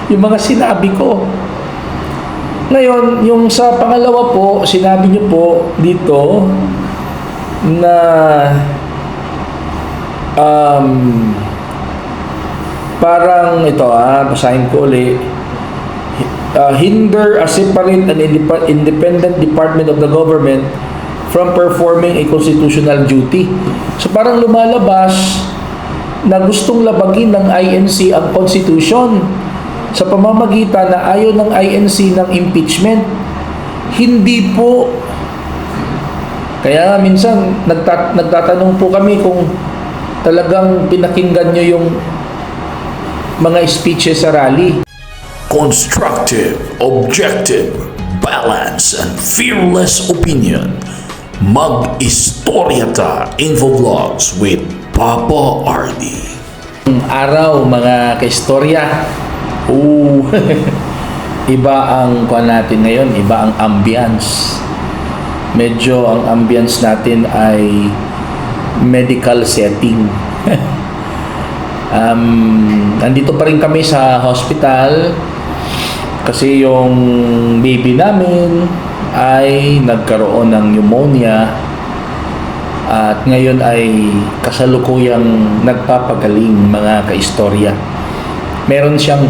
yung mga sinabi ko. Ngayon, yung sa pangalawa po, sinabi niyo po dito na parang ito, basahin ko ulit. Hinder a separate and independent department of the government from performing a constitutional duty. So parang lumalabas na gustong labagin ng INC ang Constitution sa pamamagitan na ayaw ng INC ng impeachment. Hindi po. Kaya minsan nagtatanong po kami kung talagang pinakinggan nyo yung mga speeches sa rally. Constructive, objective, balanced, and fearless opinion. Mag-istorya ta Infovlogs with Papa Arnie. Araw mga kaistorya. Iba ang kuha natin ngayon, iba ang ambience. Medyo ang ambience natin ay medical setting. Nandito pa rin kami sa hospital kasi yung baby namin ay nagkaroon ng pneumonia at ngayon ay kasalukuyang nagpapagaling mga kaistorya. Meron siyang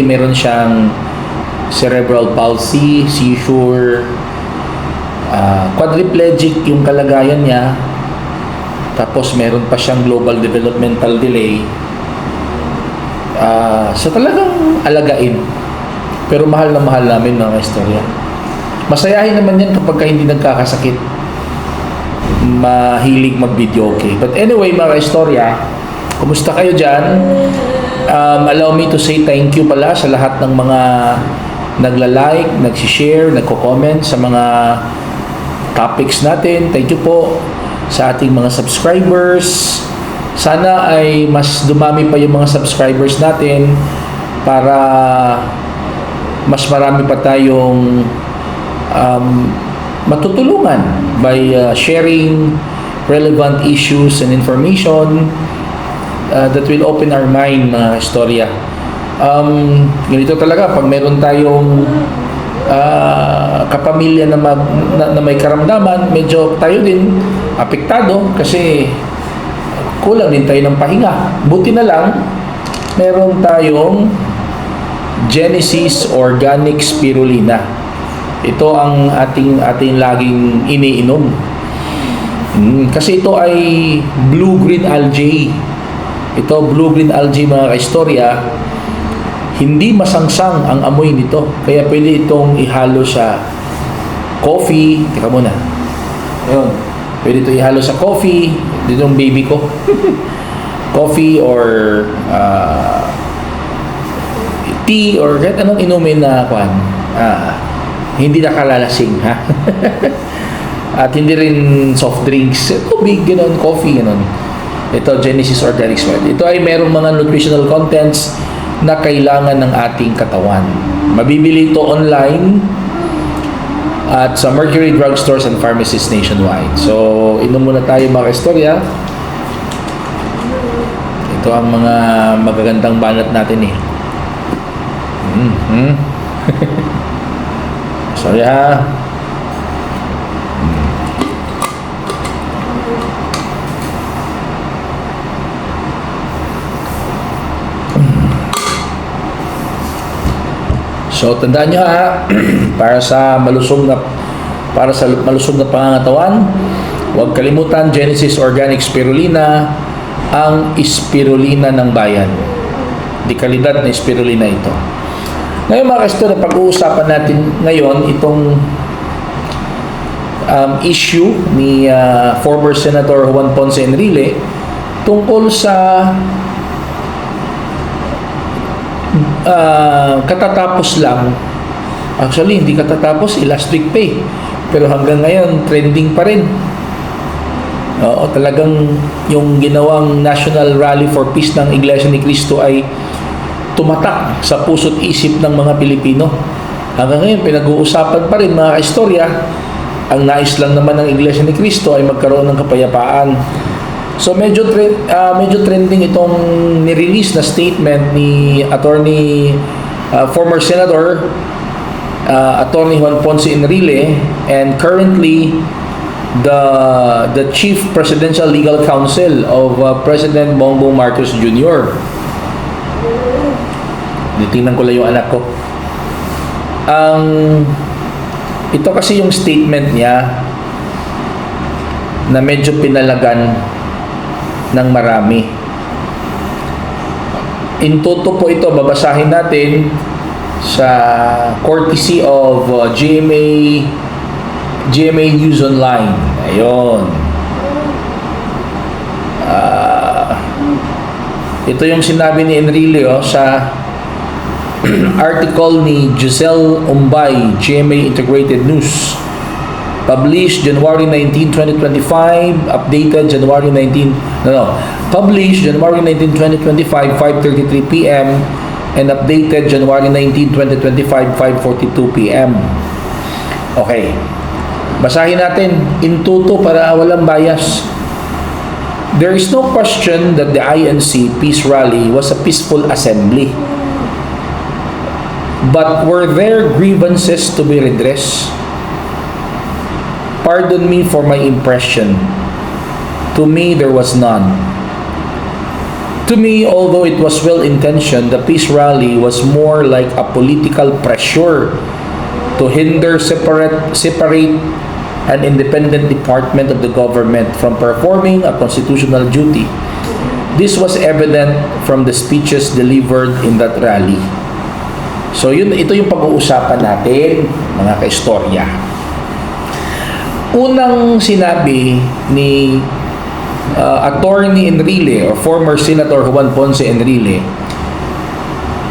meron siyang cerebral palsy, seizure, quadriplegic yung kalagayan niya, tapos meron pa siyang global developmental delay. So talagang alagain, pero mahal na mahal namin mga istorya. Masayahin naman yan kapag hindi nagkakasakit, mahilig mag-video, okay. But anyway mga istorya, kumusta kayo dyan? Allow me to say thank you pala sa lahat ng mga nagla-like, nagsishare, nagko-comment sa mga topics natin. Thank you po sa ating mga subscribers. Sana ay mas dumami pa yung mga subscribers natin para mas marami pa tayong matutulungan by sharing relevant issues and information that will open our mind mga istorya. Ganito talaga pag meron tayong kapamilya na may karamdaman, medyo tayo din apektado kasi kulang din tayo ng pahinga. Buti na lang meron tayong Genesis Organic Spirulina. Ito ang ating laging iniinom. Kasi ito ay blue-green algae. Ito blue-green algae mga kaistorya, hindi masangsang ang amoy nito. Kaya pwede itong ihalo sa coffee. Teka muna. Ayun. Pwede ito ihalo sa coffee. Dito yung baby ko. Coffee or tea or kahit anong inumin na hindi nakalalasing, ha? At hindi rin soft drinks. Tubig, gano'n, coffee, gano'n. Ito, Genesis Organic Sweat. Ito ay merong mga nutritional contents na kailangan ng ating katawan. Mabibili ito online at sa Mercury Drugstores and Pharmacies nationwide. So, inom muna tayo mga istorya. Ito ang mga magagandang banat natin eh. Sorry ha. So tandaan nyo ha, para sa malusog na pangangatawan, huwag kalimutan Genesis Organic Spirulina, ang spirulina ng bayan. Di kalidad na spirulina ito. Ngayon mga kastorya, pag-uusapan natin ngayon itong issue ni former Senator Juan Ponce Enrile tungkol sa katatapos lang. Actually, hindi katatapos, last week pa eh. Pero hanggang ngayon, trending pa rin. Oo, talagang yung ginawang National Rally for Peace ng Iglesia ni Cristo ay tumatak sa puso't isip ng mga Pilipino. Hanggang ngayon, pinag-uusapan pa rin mga kaistorya. Ang nais lang naman ng Iglesia ni Cristo ay magkaroon ng kapayapaan So medyo trending itong ni-release na statement ni former Senator Attorney Juan Ponce Enrile, and currently the Chief Presidential Legal Counsel of President Bongbong Marcos Jr. Tingnan ko lang yung anak ko. Ito kasi yung statement niya na medyo pinalagan ng marami. In toto po ito, babasahin natin sa courtesy of GMA News Online. Ayun. Ito yung sinabi ni Enrile sa article ni Giselle Umbay, GMA Integrated News. Published January 19, 2025, updated January 19, published January 19, 2025, 5:33 p.m. and updated January 19, 2025, 5:42 p.m. Okay. Basahin natin in toto para walang bias. There is no question that the INC Peace Rally was a peaceful assembly. But were there grievances to be redressed? Pardon me for my impression. To me, there was none. To me, although it was well-intentioned, the peace rally was more like a political pressure to hinder separate an independent department of the government from performing a constitutional duty. This was evident from the speeches delivered in that rally. So ito yung pag-uusapan natin, mga kaistorya. Unang sinabi ni Attorney Enrile or former Senator Juan Ponce Enrile,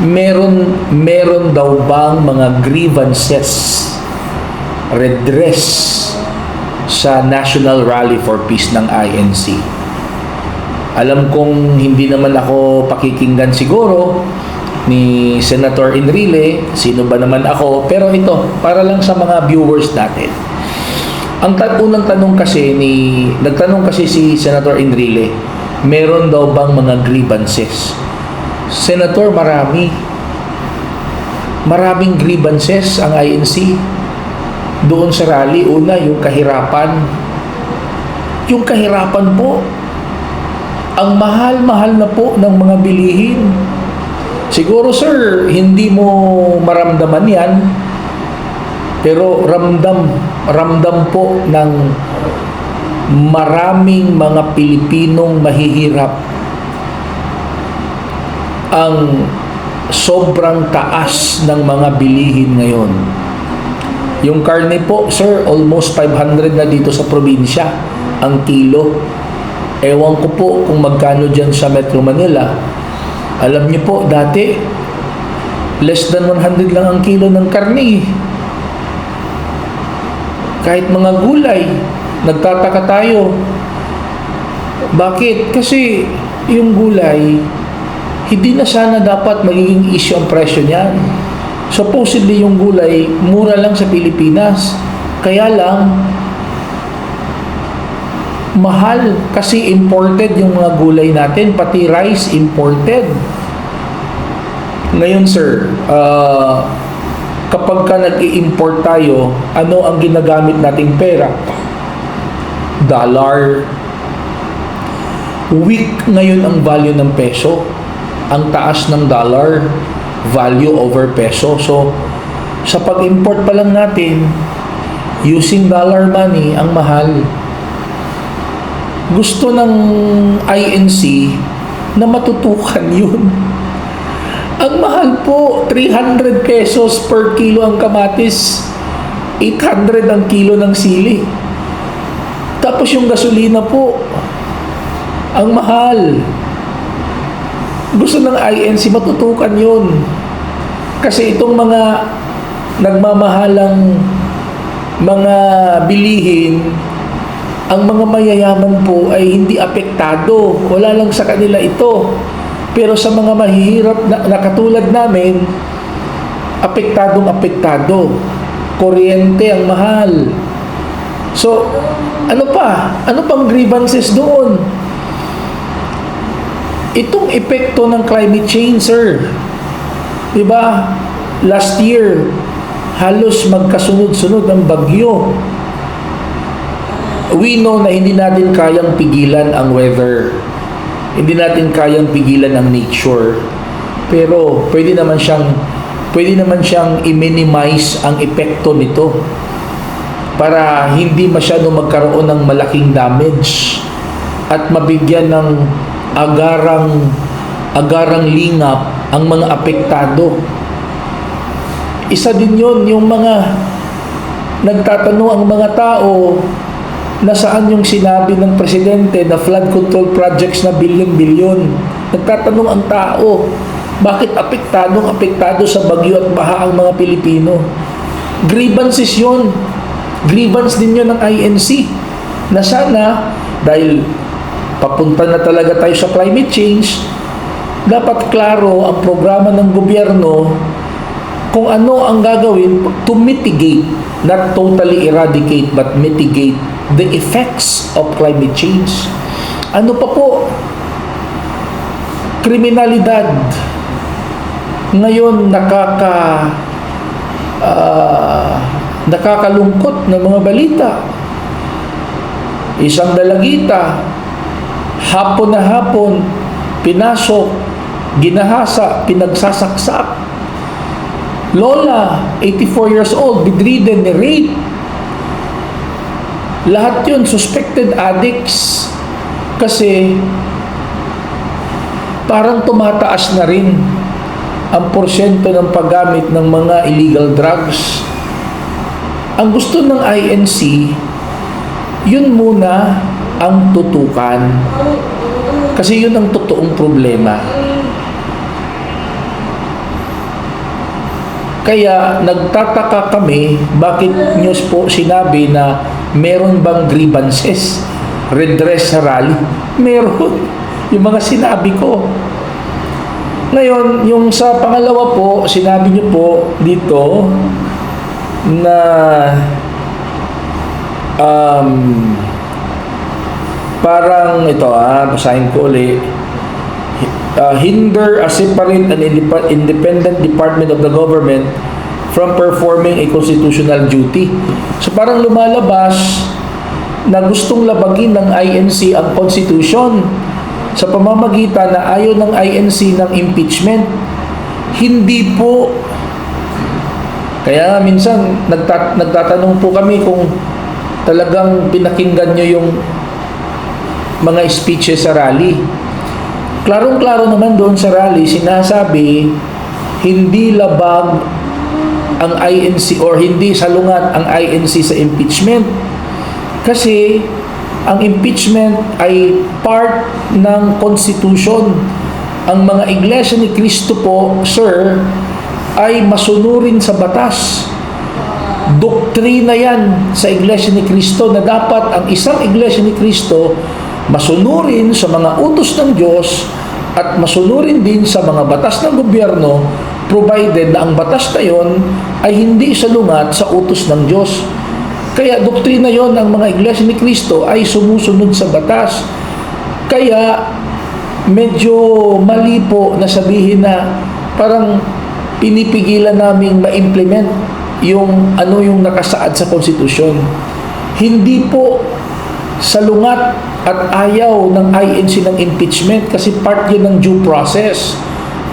meron daw bang mga grievances redress sa National Rally for Peace ng INC? Alam kong hindi naman ako pakikinggan siguro ni Senator Enrile, sino ba naman ako, pero ito, para lang sa mga viewers natin. Ang unang tanong kasi nagtanong kasi si Senator Enrile, meron daw bang mga grievances? Senator, maraming grievances ang INC doon sa rally. Una, yung kahirapan po, ang mahal-mahal na po ng mga bilihin. Siguro sir, hindi mo maramdaman yan, pero ramdam po ng maraming mga Pilipinong mahihirap ang sobrang taas ng mga bilihin ngayon. Yung karne po, sir, almost 500 na dito sa probinsya ang kilo. Ewan ko po kung magkano dyan sa Metro Manila. Alam niyo po, dati less than 100 lang ang kilo ng karne. Kahit mga gulay, nagtataka tayo. Bakit? Kasi yung gulay, hindi na sana dapat magiging issue ang presyo niyan. Supposedly yung gulay, mura lang sa Pilipinas. Kaya lang, mahal kasi imported yung mga gulay natin, pati rice imported. Ngayon sir, kapag ka nag-i-import tayo, ano ang ginagamit nating pera? Dollar. Weak ngayon ang value ng peso. Ang taas ng dollar, value over peso. So, sa pag-import pa lang natin, using dollar money, ang mahal. Gusto ng INC na matutukan yun. Ang mahal po, 300 pesos per kilo ang kamatis, 800 ang kilo ng sili. Tapos yung gasolina po, ang mahal. Gusto ng INC matutukan yun. Kasi itong mga nagmamahalang mga bilihin, ang mga mayayaman po ay hindi apektado. Wala lang sa kanila ito. Pero sa mga mahihirap na katulad namin, apektado. Kuryente ang mahal. So, ano pang grievances doon? Itong epekto ng climate change, sir. Diba? Last year, halos magkasunod-sunod ang bagyo. We know na hindi natin kayang pigilan ang weather. Hindi natin kayang pigilan ang nature. Pero pwede naman siyang i-minimize ang epekto nito para hindi masyado magkaroon ng malaking damage at mabigyan ng agarang lingap ang mga apektado. Isa din yun, yung mga nagtatanong ang mga tao na saan yung sinabi ng presidente na flood control projects na bilyon-bilyon. Nagtatanong ang tao, bakit apektado sa bagyo at baha ang mga Pilipino? Grievances yun. Grievance din yun ng INC na sana, dahil papunta na talaga tayo sa climate change, dapat klaro ang programa ng gobyerno kung ano ang gagawin to mitigate, not totally eradicate, but mitigate the effects of climate change. Ano pa po? Kriminalidad. Ngayon, nakakalungkot na mga balita. Isang dalagita, hapon na hapon, pinasok, ginahasa, pinagsasaksak. Lola, 84 years old, bedridden, rape. Lahat yun, suspected addicts. Kasi, parang tumataas na rin ang porsyento ng paggamit ng mga illegal drugs. Ang gusto ng INC, yun muna ang tutukan. Kasi yun ang totoong problema. Kaya nagtataka kami bakit news po sinabi na meron bang grievances, redress sa rally. Meron. Yung mga sinabi ko. Ngayon, yung sa pangalawa po, sinabi niyo po dito na parang ito, basahin ko ulit. Hinder a separate and independent department of the government from performing a constitutional duty. So parang lumalabas na gustong labagin ng INC ang Constitution sa pamamagitan na ayaw ng INC ng impeachment. Hindi po. Kaya minsan nagtatanong po kami kung talagang pinakinggan nyo yung mga speeches sa rally. Klarong-klaro naman doon sa rally, sinasabi hindi labag ang INC or hindi salungat ang INC sa impeachment. Kasi ang impeachment ay part ng Constitution. Ang mga Iglesia ni Cristo po, sir, ay masunurin sa batas. Doktrina yan sa Iglesia ni Cristo na dapat ang isang Iglesia ni Cristo masunurin sa mga utos ng Diyos at masunurin din sa mga batas ng gobyerno, provided na ang batas na yon ay hindi salungat sa utos ng Diyos. Kaya doktrina yon ng mga Iglesia ni Cristo ay sumusunod sa batas. Kaya medyo mali po na sabihin na parang pinipigilan naming ma-implement yung nakasaad sa konstitusyon. Hindi po salungat at ayaw ng INC ng impeachment kasi part yun ng due process.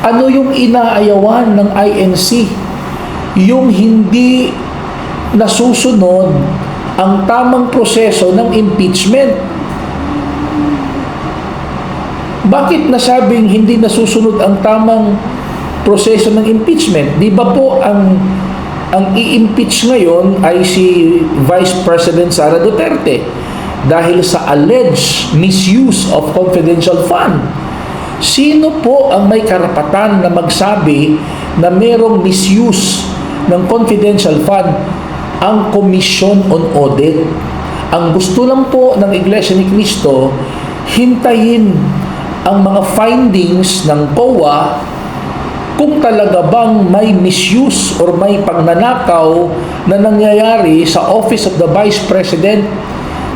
Ano yung inaayawan ng INC? Yung hindi nasusunod ang tamang proseso ng impeachment. Bakit nasabing hindi nasusunod ang tamang proseso ng impeachment? Di ba po ang i-impeach ngayon ay si Vice President Sara Duterte dahil sa alleged misuse of confidential fund. Sino po ang may karapatan na magsabi na merong misuse ng confidential fund? Ang Commission on Audit. Ang gusto lang po ng Iglesia ni Cristo, hintayin ang mga findings ng COA kung talaga bang may misuse or may pagnanakaw na nangyayari sa Office of the Vice President.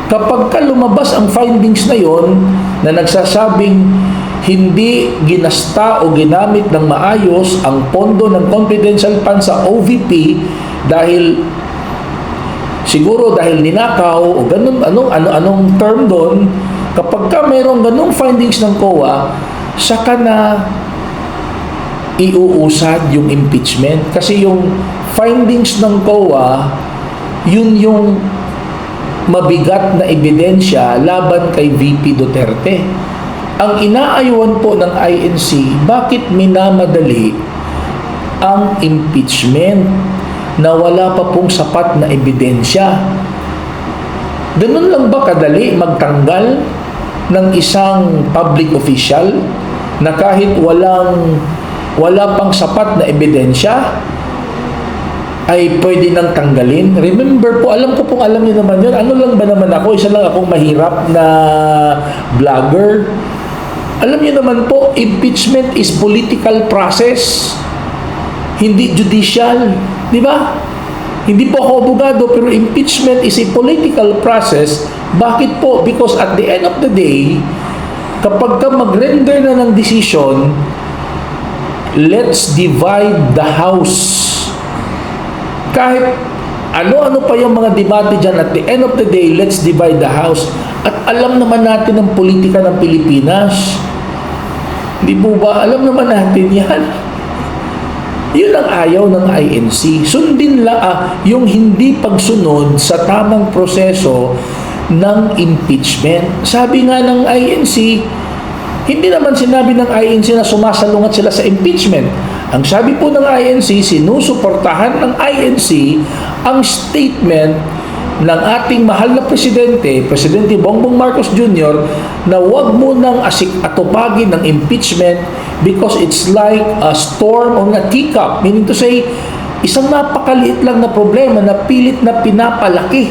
Kapag lumabas ang findings na yon na nagsasabing hindi ginasta o ginamit ng maayos ang pondo ng confidential fund sa OVP dahil siguro dahil ninakaw o ganun, anong term doon, kapag ka mayroong ganung findings ng COA, saka na iuusad yung impeachment. Kasi yung findings ng COA, yun yung mabigat na ebidensya laban kay VP Duterte. Ang inaaywan po ng INC, bakit minamadali ang impeachment na wala pa pong sapat na ebidensya? Ganun lang ba kadali magtanggal ng isang public official na kahit wala pang sapat na ebidensya ay pwede nang tanggalin? Remember po, alam niyo naman yun. Ano lang ba naman ako? Isa lang akong mahirap na vlogger. Alam niyo naman po, impeachment is political process. Hindi judicial. Di ba? Hindi po ako abogado, pero impeachment is a political process. Bakit po? Because at the end of the day, kapag ka mag-render na ng decision, let's divide the house. Kahit ano-ano pa yung mga debate dyan, at the end of the day, let's divide the house. At alam naman natin ang politika ng Pilipinas. Di po ba? Alam naman natin yan. Yun ang ayaw ng INC. Sundin lang yung hindi pagsunod sa tamang proseso ng impeachment. Sabi nga ng INC, hindi naman sinabi ng INC na sumasalungat sila sa impeachment. Ang sabi po ng INC, sinusuportahan ng INC ang statement ng ating mahal na Presidente Bongbong Marcos Jr. na huwag mo nang atupagin ng impeachment because it's like a storm on a teacup. Meaning to say, isang napakaliit lang na problema na pilit na pinapalaki.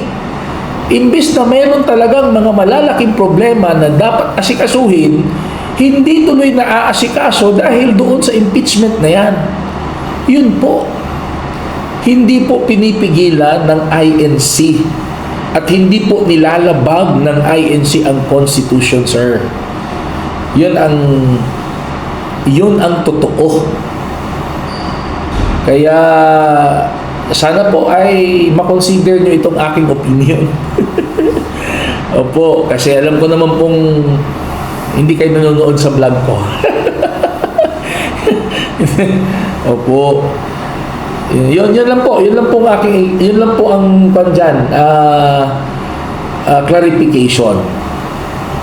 Imbis na meron talagang mga malalaking problema na dapat asikasuhin, hindi tuloy na aasikaso dahil doon sa impeachment na yan. Yun po. Hindi po pinipigilan ng INC at hindi po nilalabag ng INC ang Constitution, sir. Yun ang totoo. Kaya sana po ay makonsider nyo itong aking opinion. Opo, kasi alam ko naman pong hindi kayo nanonood sa vlog ko. Opo. Yun lang po ang kandiyan, clarification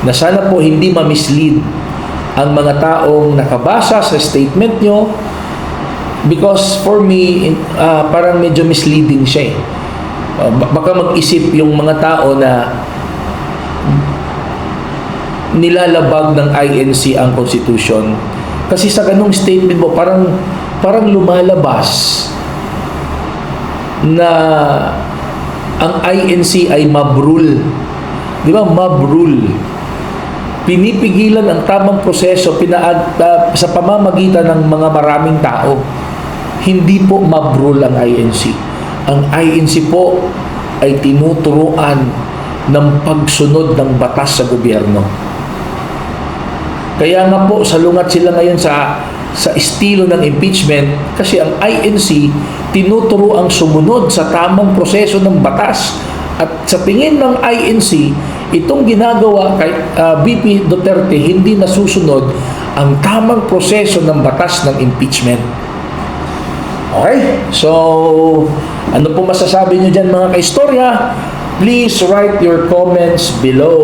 na sana po hindi ma-mislead ang mga taong nakabasa sa statement nyo, because for me parang medyo misleading siya baka mag-isip yung mga tao na nilalabag ng INC ang Constitution, kasi sa ganung statement mo parang lumalabas na ang INC ay mabrul. Di ba? Mabrul. Pinipigilan ang tamang proseso sa pamamagitan ng mga maraming tao. Hindi po mabrul ang INC. Ang INC po ay tinuturuan ng pagsunod ng batas sa gobyerno. Kaya nga po, salungat sila ngayon sa estilo ng impeachment, kasi ang INC tinuturo ang sumunod sa tamang proseso ng batas. At sa tingin ng INC, itong ginagawa kay VP Duterte, hindi nasusunod ang tamang proseso ng batas ng impeachment. Okay? So, ano po masasabi nyo dyan mga kaistorya? Please write your comments below.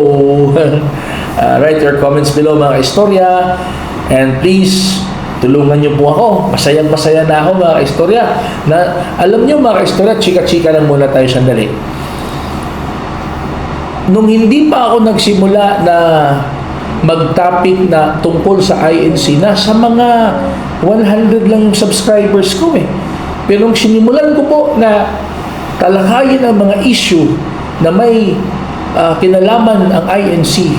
Write your comments below mga kaistorya. And please, tulungan niyo po ako. Masayang-masaya na ako mga kaistorya. Na, alam niyo mga kaistorya, chika-chika lang muna tayo sandali. Nung hindi pa ako nagsimula na mag-topic na tungkol sa INC, nasa mga 100 lang yung subscribers ko eh. Pero nung sinimulan ko po na talakayin ang mga issue na may kinalaman ang INC,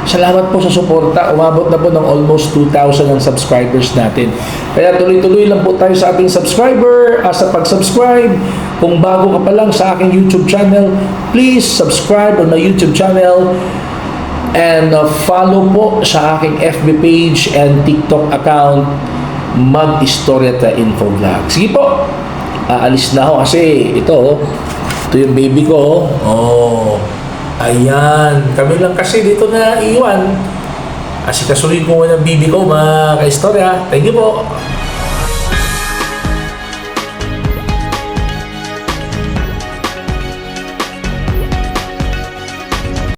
salamat po sa suporta. Umabot na po ng almost 2,000 ang subscribers natin. Kaya tuloy-tuloy lang po tayo sa ating subscriber, sa pag-subscribe. Kung bago ka pa lang sa aking YouTube channel, please subscribe on my YouTube channel. And follow po sa aking FB page and TikTok account, Mag-Istoryata Infovlog. Sige po, aalis na ako kasi ito yung baby ko. Oh, ayan. Kami lang kasi dito na iwan. Asikasuhin ko muna ng baby ko, mga kaistorya. Thank you po.